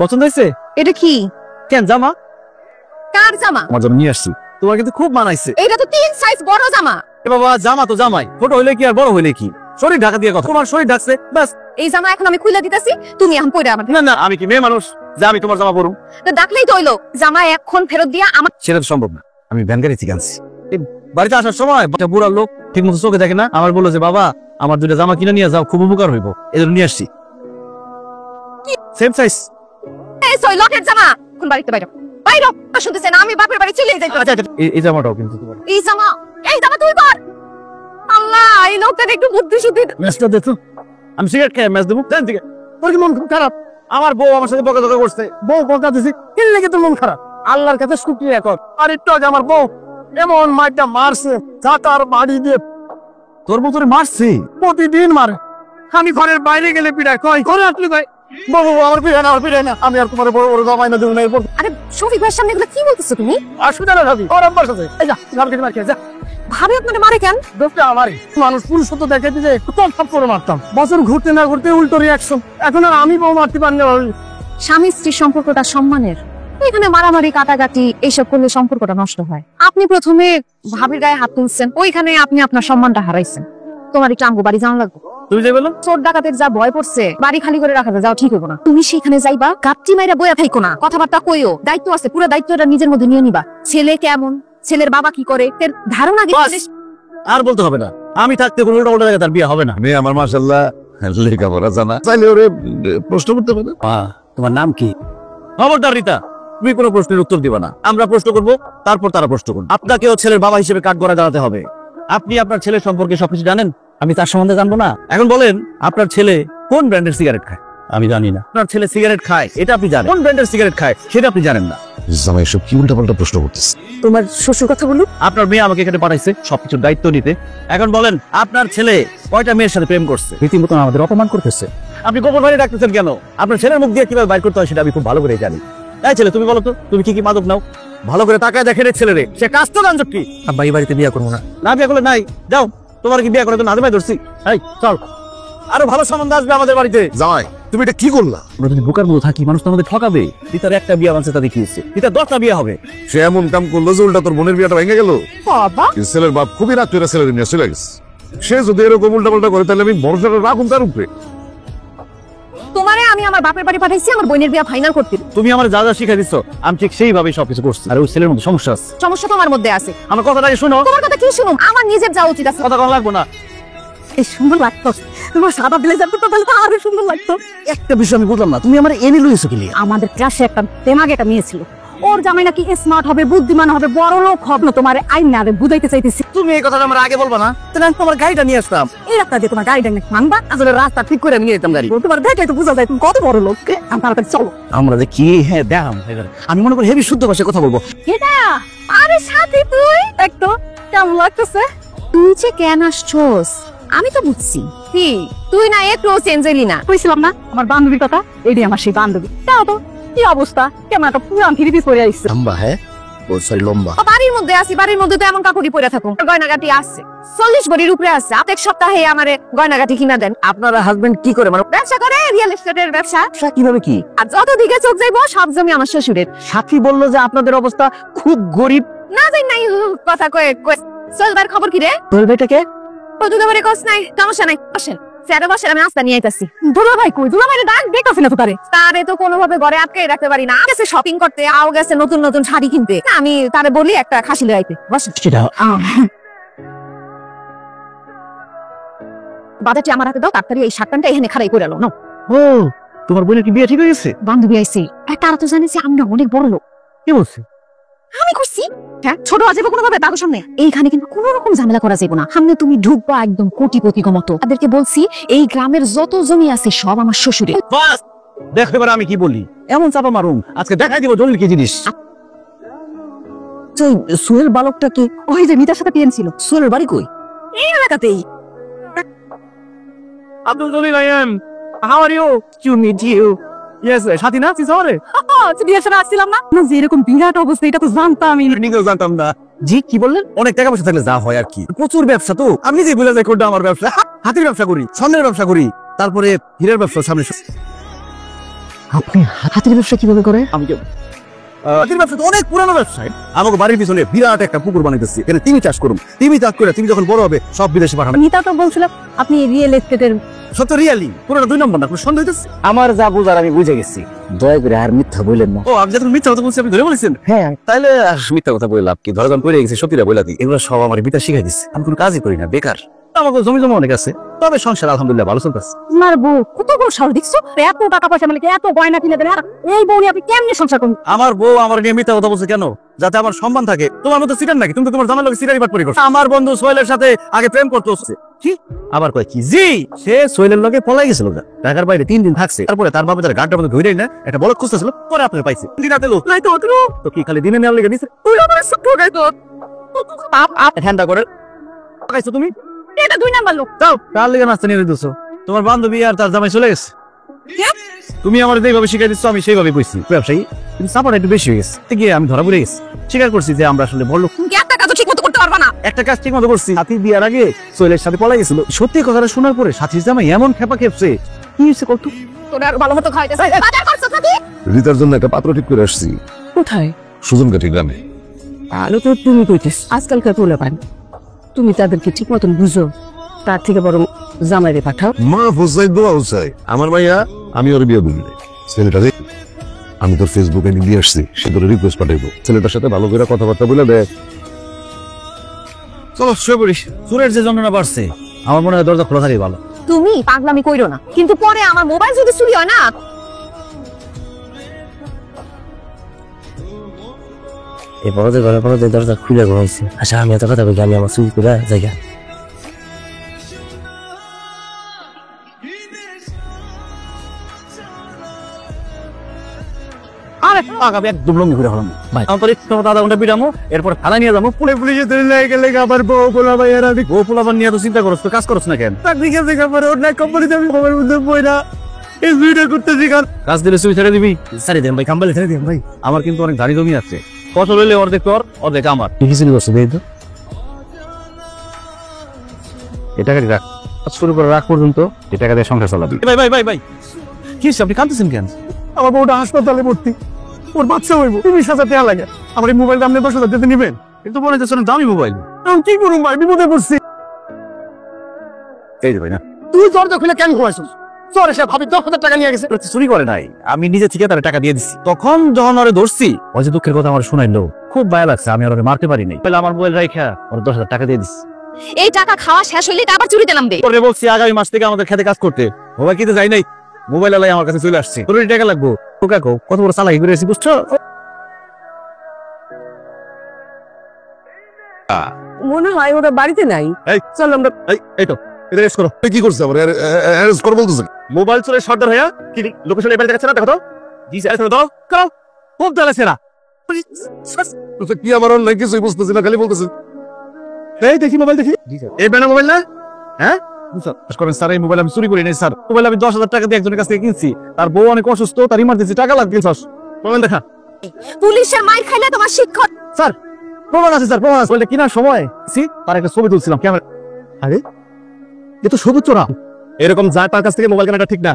পছন্দ হয়েছে? এটা কি? কেন জামা? কার জামা? আমার জন্য নিয়ে আসছি, তোমার কিন্তু খুব মানাইছে। এটা তো 3 সাইজ বড় জামা। এ বাবা, জামা তো জামাই, ছোট হইলে কি আর বড় হইলে কি, শরীর ঢাকা দিয়ে কথা। তোমার শরীর ঢাকছে বাস। এই জামা এখন আমি খুলে দিতেছি, তুমি এখন পরে আমার। না না, আমি কি মেয়ে মানুষ যে আমি তোমার জামা পরুম? তো ডাকলেই তো হইলো, জামা এখন ফেরত দিয়া আমার। সেটা তো সম্ভব না, আমি ভ্যান গাড়ি থেকে আনছি। এই বাড়িতে আসার সময় একটা বুড়া লোক ঠিক মতো চোখে দেখে না, আমার বললো যে বাবা আমার 2টা জামা কিনে নিয়ে যাও, খুব উপকার হইব, এজন্য নিয়ে আসছি। Same size. এই সই লকের জামা কোন বাড়িতে বাইরে বাইরে শুনতেছে না, আমি বাপের বাড়ি চলে যাই। আচ্ছা আচ্ছা, এই জামাটাও কিন্তু তোমার। এই জামা তুই পর। আল্লাহ, এই লোকটার একটু বুদ্ধি শুদ্ধি। ম্যাচটা দেখো, আমি সিগারেট খেয়ে ম্যাচ দেবো জান থেকে। তোর কি মন খুব খারাপ? আমার বউ আমার সাথে বকাঝকা করছে, বউ বকা দিছি, কি লেগে তোর মন খারাপ? আল্লাহর কাছে শুকরিয়া কর। আর একটু আগে আমার বউ এমন মাইটা মারছে, চাটার বাড়ি দিয়ে। তোর বউ তোরে মারছে? প্রতিদিন মারে। আমি ঘরের বাইরে গেলে পিড়ায়, কয় ঘরে আসলে কয় বউ আমার পিড়ায় না, আমার পিড়ায় না, আমি আর তোমার বড় বড় জামাই না দেবো না। এরপর আরে শফিক ভাইয়ের সামনে এগুলো কি বলতেছো তুমি? অসুবিধা না ভাবি, ওর আব্বার সাথে এই যা ঘর কেটে মার খেয়ে যা। ভাবি আপনাকে মারে কেন? দোষটা আমারই। মানুষ পুরুষ সত্য দেখাইতে যে কত সব করে মারতাম, বছর ঘুরতে না ঘুরতে উল্টো রিয়াকশন। এখন আর আমি বউ মারতে পারি না ভাবি। স্বামী স্ত্রীর সম্পর্কটা সম্মানের, এখানে মারামারি কাটাকাটি এইসব করলে সম্পর্কটা নষ্ট হয়। আপনি প্রথমে ভাবির গায়ে হাত তুলছেন, ওইখানে আপনি আপনার সম্মানটা হারাইছেন। তোমার একটু আমগো বাড়ি জানা লাগবে। তুমি যে বললো চোর ডাকাতের যা ভয় পড়ছে, বাড়ি খালি করে রাখা যাও ঠিক হইব না। তুমি সেখানে যাইবা, গাপটি মাইরা বইয়া থাইকো না, কথাবার্তা কইও। দায়িত্ব আছে, পুরো দায়িত্বটা নিজের মধ্যে নিয়ে নিবা। ছেলে কেমন, ছেলের বাবা কি করে, এর ধারণা আর বলতে হবে না। আমি থাকতে কোনো উল্টা উল্টা জায়গায় তার বিয়ে হবে না। মেয়ে আমার মাশাআল্লাহ লেখাপড়া জানা, চাইলে ওরে প্রশ্ন করতে পারে। তোমার নাম কি? খবরদার রিতা, তুমি কোনো প্রশ্নের উত্তর দিবা না। আমরা প্রশ্ন করব, তারপর তারা প্রশ্ন করবে। আপনাকেও ছেলের বাবা হিসেবে কাঠগড়ায় দাঁড়াতে হবে। আপনি আপনার ছেলের সম্পর্কে সবকিছু জানেন, আমি তার সম্বন্ধে জানবো না? এখন বলেন, আপনার ছেলে কোন ব্র্যান্ডের সিগারেট খায়? আমি জানি না। আপনার ছেলে সিগারেট খায় এটা আপনি জানেন, কোন ব্র্যান্ডের সিগারেট খায় সেটা আপনি জানেন না। জামাই এসব কি উল্টাপাল্টা প্রশ্ন করতেছে? তোমার শ্বশুর কথা বলুক। আপনার মেয়ে আমাকে এখানে পাঠাইছে সবকিছুর দায়িত্ব নিতে। এখন বলেন, আপনার ছেলে কয়টা মেয়ের সাথে প্রেম করছে? রীতিমতো আমাদের অপমান করতেছে। আপনি গোপন বাড়ি ডাকতেছেন কেন? আপনার ছেলের মুখ দিয়ে কিভাবে বাইর করতে হয় সেটা আমি খুব ভালো করে জানি। তাই ছেলে, তুমি বলো তো, তুমি কি কি মাদক নাও? ভালো করে তাকায় দেখে রে ছেলে রে, সে কাজ তো গাঞ্জক কি। আব্বা এই বাড়িতে বিয়ে করবো না। না বিয়ে করলে নাই, যাও। তোমার কি বিয়ে করে তো নাজমাই ধরছি? এই চল, আরো ভালো সম্বন্ধ আসবে আমাদের বাড়িতে। জামাই তুমি এটা কি করলা? আমরা যদি বোকার মতো থাকি, মানুষ তো আমাদের ঠকাবে। তিতার একটা বিয়ে বানছে, তাদের কি হচ্ছে? তিতার 10টা বিয়ে হবে। সে এমন কাম করলো যে উল্টা তোর বোনের বিয়েটা ভেঙে গেল। বাবা, ছেলের বাপ খুবই রাগ করে ছেলের নিয়ে চলে গেছে। সে যদি এরকম উল্টাপাল্টা করে তাহলে আমি ভরসাটা রাখুন তার উপরে। তোমারে আমি আমার বাপের বাড়ি পাঠাইছি আমার বোনের বিয়ে ফাইনাল করতে। তুমি আমার যা যা শিখা দিচ্ছ আমি ঠিক সেইভাবেই সবকিছু করছি। আর ওই ছেলের মধ্যে সমস্যা আছে। সমস্যা তোমার মধ্যে আছে। আমার কথাটাকে শোনো। তোমার কথা কি শুনুম? আমার নিজের যা উচিত আছে। কথা কম লাগবো না। এই সুন্দর লাগতো তোমার সাদা ব্লেজারটা, তাহলে তো আরো সুন্দর লাগতো। একটা বিষয় আমি বুঝলাম না, তুমি আমার এনে লইছো কি লিয়ে? আমাদের ক্লাসে একটা তেমাগে একটা মেয়ে ছিল, ওর জামাই নাকি স্মার্ট হবে, বুদ্ধিমান হবে, বড় লোক হবে। না তোমার আইন না বুঝাইতে চাইতেছি। তুমি এই কথাটা আমার আগে বলবা না, তাহলে আমি তোমার গাড়িটা নিয়ে আসতাম। এই রাস্তা দিয়ে তোমার গাড়িটা নাকি মানবা? আসলে রাস্তা ঠিক করে নিয়ে যেতাম গাড়ি। তোমার গাড়িটা তো বুঝা যায় তুমি কত বড় লোক। তাড়াতাড়ি চলো। আমরা যে কি, হ্যাঁ দেখাম। আমি মনে করি হেভি শুদ্ধ ভাষায় কথা বলবো। এটা আরে সাথী, তুই একটু কেমন লাগতেছে? তুই যে কেন আসছোস আমি তো বুঝছি। কি তুই না একটু চেঞ্জেলি না? কইছিলাম না আমার বান্ধবীর কথা, এটাই আমার সেই বান্ধবী। তাও তো কি অবস্থা, কেমন একটা পুরান থ্রি পিস পরে আইছে। লম্বা, হ্যাঁ ও সরি লম্বা। বাড়ির মধ্যে আছি, বাড়ির মধ্যে তো এমন কাপড়ই পরে থাকুন। গয়নাগাটি আছে 40 ভরির উপরে আছে। এক সপ্তাহে আমারে গয়নাগাটি কিনা দেন। আপনার হাজবেন্ড কি করে? মানে ব্যবসা করে, রিয়েল এস্টেটের ব্যবসা। কিভাবে কি? আর যত দিকে চোখ যাইবো সব জমি আমার শ্বশুরের। সাথী বললো যে আপনাদের অবস্থা খুব গরিব। না যাই নাই কথা কয়ে চলবার খবর কি রে? তোর বেটাকে দুলা ভাই কস নাই, সমস্যা নাই, বসেন স্যার বসেন, আমি নাস্তা নিয়ে আইতাছি। দুলা ভাই কই? দুলা ভাইরে ডাক দেখতাছি না তো। তারে তো কোনোভাবে ঘরে আটকে রাখতে পারি না। গেছে শপিং করতে, আও গেছে নতুন নতুন শাড়ি কিনতে। আমি তারে বলি একটা খাসি লয়ে আইতে। বসেন। সেটা বাজারটি আমার হাতে দাও, তাড়াতাড়ি এই শার্টটা এখানে খাড়াই করে আলো। নাও। ও তোমার বোনের কি বিয়ে ঠিক হয়ে গেছে? বান্ধবী আইছে, তারা তো জানিস আমি না অনেক বড় লোক। কি বলছে? আমি করছি হ্যাঁ, ছোট আজীব কোনোভাবে তাদের সামনে। এইখানে কিন্তু কোনো রকম ঝামেলা করা যাবে না। সামনে তুমি ঢুকবা একদম কোটিপতি মতো। তাদেরকে বলছি এই গ্রামের যত জমি আছে সব আমার শ্বশুরের। বাস দেখো এবার আমি কি বলি। এমন চাপা মারুম আজকে দেখাই দিব জলিল কি জিনিস। সুয়েল বালকটা কি? ওই যে মিতার সাথে পেন ছিল। সোরের বাড়ি কই? এই এলাকাতেই। Abdul Jalil I am. How are you? To meet you. Yes সাথী না সিসরে। বিয়ের সময় আসছিলাম না, যে এরকম বিরাট অবস্থা এটা তো জানতাম আমি। নিজেও জানতাম না। জি কি বললেন? অনেক টাকা পয়সা থাকলে যা হয় আর কি। প্রচুর ব্যবসা তো, আমি নিজেই বলে যাই কোনটা আমার ব্যবসা। হাতির ব্যবসা করি, স্বর্ণের ব্যবসা করি, তারপরে হীরের ব্যবসা সামনে। আপনি হাতির ব্যবসা কিভাবে করে? আমি কি হাতির ব্যবসা তো অনেক পুরানো ব্যবসায়। আমাকে বাড়ির পিছনে বিরাট একটা পুকুর বানাইতেছি, এখানে তিমি চাষ করুন। তিমি চাষ করে তুমি যখন বড় হবে সব বিদেশে পাঠানো। নিতা তো বলছিল আপনি রিয়েল এস্টেটের। সত্য রিয়ালি পুরোটা 2 নম্বর না, কোনো সন্দেহ হইতেছে? আমার যা বুঝার আমি বুঝে গেছি, দয়া করে আর মিথ্যা বললেন না। ও আমি যখন মিথ্যা কথা বলছি আপনি ধরে বলেছেন? হ্যাঁ, তাইলে আর মিথ্যা কথা বললাম কি? ধরে যখন পড়ে গেছে সত্যিটা বলে দিই। এগুলো সব আমার বিতা শিখাই দিচ্ছে। আমি কোনো কাজই করি না, বেকার। আমাকে জমি জমা অনেক আছে, তবে সংসার আলহামদুলিল্লাহ ভালো চলতেছে। আমার বউ কত বড় সাহস দেখছো? এত টাকা পয়সা মানে এত গয়না কিনে দেন, আর এই বউ নিয়ে আপনি কেমনে সংসার করুন? আমার বউ আমার নিয়ে মিথ্যা কথা বলছে কেন? যাতে আমার সম্মান থাকে। তোমার মতো সিটার নাকি? তুমি তো তোমার জামার লোক সিটারি বাট পরি করছো। আমার বন্ধু সোহেলের সাথে আগে প্রেম করতে হচ্ছে। কি আবার কয় কি? জি, সে সোহেলের লগে পলাই গেছিল না, ঢাকার বাইরে 3 দিন থাকছে। তারপরে তার বাবা তার গাড়টার মধ্যে ধইরাই না একটা বলক খুঁজতেছিল, পরে আপনার পাইছে। দিনাতে লো নাই তো অতরু তো কি খালি দিনে নেওয়ার লেগে দিছে? তুই আমার সব ঠকাই তো আপ ঠান্ডা করে ঠকাইছো তুমি। এটা 2 নাম্বার লোক। যাও, কার লেগে নাস্তা নিয়ে দিছো? তোমার বান্ধবী আর তার জামাই চলে গেছে। তুমি আমার যেভাবে শিখাই দিচ্ছ আমি সেইভাবে কইছি। ব্যবসায়ী কিন্তু সাপোর্ট একটু বেশি হয়ে গেছে। গিয়ে আমি ধরা পড়ে গেছি, স্বীকার করছি যে আমরা আসলে বড় লোক। তুমি একটা কাজও ঠিক মতো করতে পারবা না। একটা কাজ ঠিক মতো করছি। সাথী বিয়ার আগে সোহেলের সাথে পলাই গেছিল। সত্যি কথাটা শোনার পরে সাথীর জামাই এমন খেপা খেপছে। কি হয়েছে কত? তোরা আর ভালো মতো খাইতেছ। বাজার করছো নাকি? রিতার জন্য একটা পাত্র ঠিক করে আসছি কোথায়? সুজনকাঠি গ্রামে। আলো তো তুমি কইতেছ। আজকালকার পোলা পান, তুমি তাদেরকে ঠিক মতন বুঝো, তার থেকে বরং জামাইরে পাঠাও। মা হোসাই দোয়া হোসাই আমার ভাইয়া, আমি ওর বিয়ে বললি ছেলেটা রে, আমি তোর ফেসবুকে নিয়ে আসছি, সে তোর রিকোয়েস্ট পাঠাইবো। ছেলেটার সাথে ভালো করে কথাবার্তা বলে দেখ। চলো শুয়ে পড়িস। চোরের যে যন্ত্রণা বাড়ছে, আমার মনে হয় দরজা খোলা থাকেই ভালো। তুমি পাগলামি কইরো না, কিন্তু পরে আমার মোবাইল যদি চুরি হয় না। এই বড়দের ঘরে বড়দের দরজা খুলে ঘুমাইছে। আচ্ছা, আমি এত কথা বলি, আমি আমার চুরি করে জায়গা। আরে আগামী একদম লঙ্গি ঘুরে হলাম ভাই। আমার তো একটু মতো 1/2 ঘন্টা পিটামো, এরপর থানা নিয়ে যাবো। পুলিশে ধরে লেগে গেলে আবার বউ পোলা ভাই আর আমি বউ পোলা নিয়ে তো চিন্তা করছ, তো কাজ করছ না কেন? চাকরি গেছে পরে ওর নাই কোম্পানিতে আমি খবরের মধ্যে বইরা এই দুইটা করতেছি। কাজ দিলে তুই ছেড়ে দিবি? ছেড়ে দেন ভাই, কাম্বালে ছেড়ে দেন ভাই। আমার কিন্তু অনেক ধারি জমি আছে, ফসল হইলে অর্ধেক তোর অর্ধেক আমার। কি চুরি করছো দেই তো? এই টাকাটি রাখ, কাজ শুরু করে রাখ পর্যন্ত এই টাকা দিয়ে সংসার চালাবি। ভাই ভাই ভাই ভাই কি হচ্ছে? আপনি কাঁদতেছেন কেন? আমার বউটা হাসপাতালে ভর্তি, ওর বাচ্চা হইব, 30,000 টাকা লাগে। আমার এই মোবাইলটা আপনি 10,000 দিতে নিবেন? কিন্তু মনে হচ্ছে অনেক দামি মোবাইল। আমি কি করুন ভাই, বিপদে পড়ছি। এই যে ভাই না, তুই দরজা খুলে কেন ঘুমাইছিস? চল এসে ভাবি 10,000 টাকা নিয়ে গেছে। চুরি করে নাই, আমি নিজে থেকে তার টাকা দিয়ে দিছি। তখন যখন ওরে ধরছি, ওই যে দুঃখের কথা আমার শোনাইলো, খুব মায়া লাগছে। আমি আর ওরে মারতে পারি নাই, তাহলে আমার মোবাইল রাইখা ওর 10,000 টাকা দিয়ে দিছি। এই টাকা খাওয়া শেষ হইলে আবার চুরি দিলাম দে। ওরে বলছি আগামী মাস থেকে আমাদের খেতে কাজ করতে। মোবাইল কিনতে যাই নাই, মোবাইল আলাই আমার কাছে চলে আসছে। তোর এই টাকা লাগবো। ও কাকু কত বড় চালাকি করে এসেছি বুঝছো? মনে হয় ওরা বাড়িতে নাই। এই চল আমরা এই তো এটা রেস্ট করো। তুই কি করছিস? আমার অ্যারেস্ট কর বলতেছে। মোবাইল চলে সর্দার হইয়া কি লোকেশন এবার দেখাচ্ছে না? দেখো তো। জি স্যার, দাও করো। খুব জ্বালাচ্ছে না। তুই কি আমার অনলাইন কিছুই বুঝতেছি না, খালি বলতেছিস। এই দেখি মোবাইল দেখি। জি স্যার। এই ব্যানা মোবাইল না? হ্যাঁ স্যার করেন স্যার, এই মোবাইল আমি চুরি করি নাই স্যার। মোবাইল আমি 10,000 টাকা দিয়ে একজনের কাছ থেকে কিনছি। তার বউ অনেক অসুস্থ, তার ইমার্জেন্সি টাকা লাগবে। মোবাইল দেখা। পুলিশের মাইর খাইলে তোমার শিক্ষক। স্যার প্রমাণ আছে, স্যার প্রমাণ আছে। বলতে কিনার সময় তার একটা ছবি তুলছিলাম ক্যামেরা। আরে এ তো সবুজ চোরা। এরকম যা তার কাছ থেকে মোবাইল কেনাটা ঠিক না।